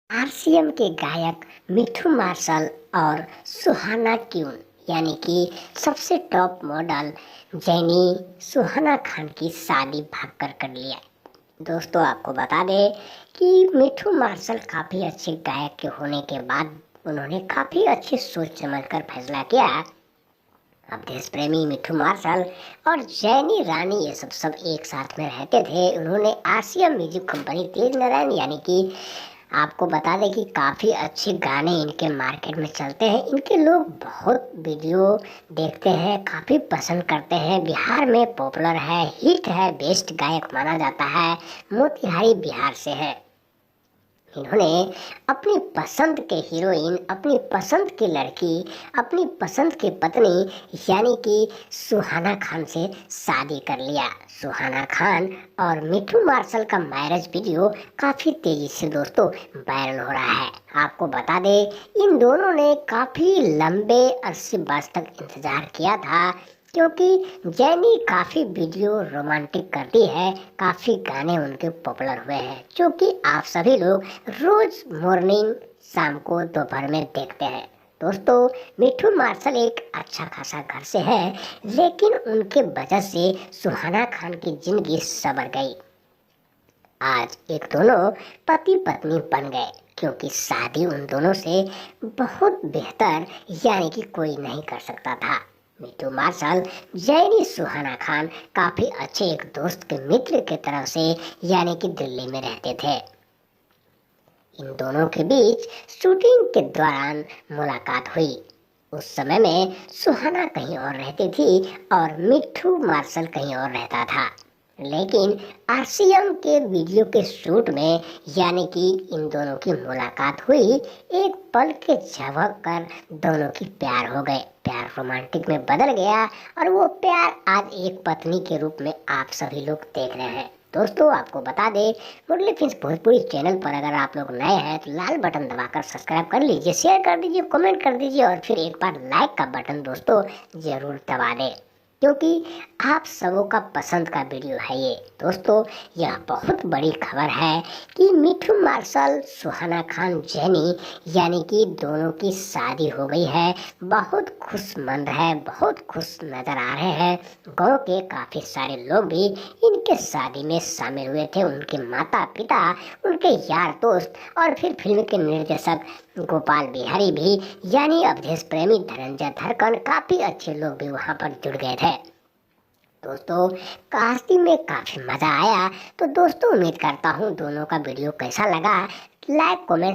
RCM के गायक मिठू martial और सुहाना क्यून यानी कि सबसे टॉप मॉडल जैनी सुहाना खान की शादी भागकर कर लिया। दोस्तों आपको बता दें कि मिठू मार्शल काफ़ी अच्छे गायक के होने के बाद उन्होंने काफ़ी अच्छी सोच समझकर फैसला किया। अब देश प्रेमी मिठू मार्शल और जैनी रानी ये सब एक साथ में रहते थे। उन्होंने आरसीएम म्यूजिक कंपनी तेज नारायण यानी कि आपको बता दें कि काफ़ी अच्छे गाने इनके मार्केट में चलते हैं। इनके लोग बहुत वीडियो देखते हैं, काफ़ी पसंद करते हैं। बिहार में पॉपुलर है, हिट है, बेस्ट गायक माना जाता है। मोतिहारी बिहार से है। इन्होंने अपनी पसंद के हीरोइन, अपनी पसंद की लड़की, अपनी पसंद की पत्नी यानी कि सुहाना खान से शादी कर लिया। सुहाना खान और मिठू मार्शल का मैरिज वीडियो काफ़ी तेज़ी से दोस्तों वायरल हो रहा है। आपको बता दें इन दोनों ने काफ़ी लंबे अरसे बरस तक इंतज़ार किया था, क्योंकि जैनी काफ़ी वीडियो रोमांटिक करती है, काफ़ी गाने उनके पॉपुलर हुए हैं जो कि आप सभी लोग रोज मॉर्निंग, शाम को, दोपहर में देखते हैं। दोस्तों मिठू मार्शल एक अच्छा खासा घर से है, लेकिन उनके वजह से सुहाना खान की जिंदगी संवर गई। आज एक दोनों पति पत्नी बन गए, क्योंकि शादी उन दोनों से बहुत बेहतर यानी कि कोई नहीं कर सकता था। मिठू मार्शल जैनी सुहाना खान काफ़ी अच्छे एक दोस्त के मित्र की तरफ से यानी कि दिल्ली में रहते थे। इन दोनों के बीच शूटिंग के दौरान मुलाकात हुई। उस समय में सुहाना कहीं और रहती थी और मिठू मार्शल कहीं और रहता था, लेकिन आरसीएम के वीडियो के शूट में यानी कि इन दोनों की मुलाकात हुई। एक पल के झपक कर दोनों की प्यार हो गए, प्यार रोमांटिक में बदल गया और वो प्यार आज एक पत्नी के रूप में आप सभी लोग देख रहे हैं। दोस्तों आपको बता दें मुरली फिल्म्स भोजपुरी चैनल पर अगर आप लोग नए हैं तो लाल बटन दबाकर सब्सक्राइब कर लीजिए, शेयर कर दीजिए, कमेंट कर दीजिए और फिर एक बार लाइक का बटन दोस्तों जरूर दबा दें, क्योंकि आप सबों का पसंद का वीडियो है ये। दोस्तों यह बहुत बड़ी खबर है कि मिठू मार्शल सुहाना खान जैनी यानी कि दोनों की शादी हो गई है। बहुत खुशमंद है, बहुत खुश नज़र आ रहे हैं। गांव के काफ़ी सारे लोग भी इनके शादी में शामिल हुए थे, उनके माता पिता, उनके यार दोस्त और फिर फिल्म के निर्देशक गोपाल बिहारी भी यानी अवधेश प्रेमी धनंजय धरकन, काफ़ी अच्छे लोग भी वहाँ पर जुड़ गए थे। दोस्तों कास्टिंग में काफ़ी मज़ा आया। तो दोस्तों उम्मीद करता हूँ दोनों का वीडियो कैसा लगा, लाइक कमेंट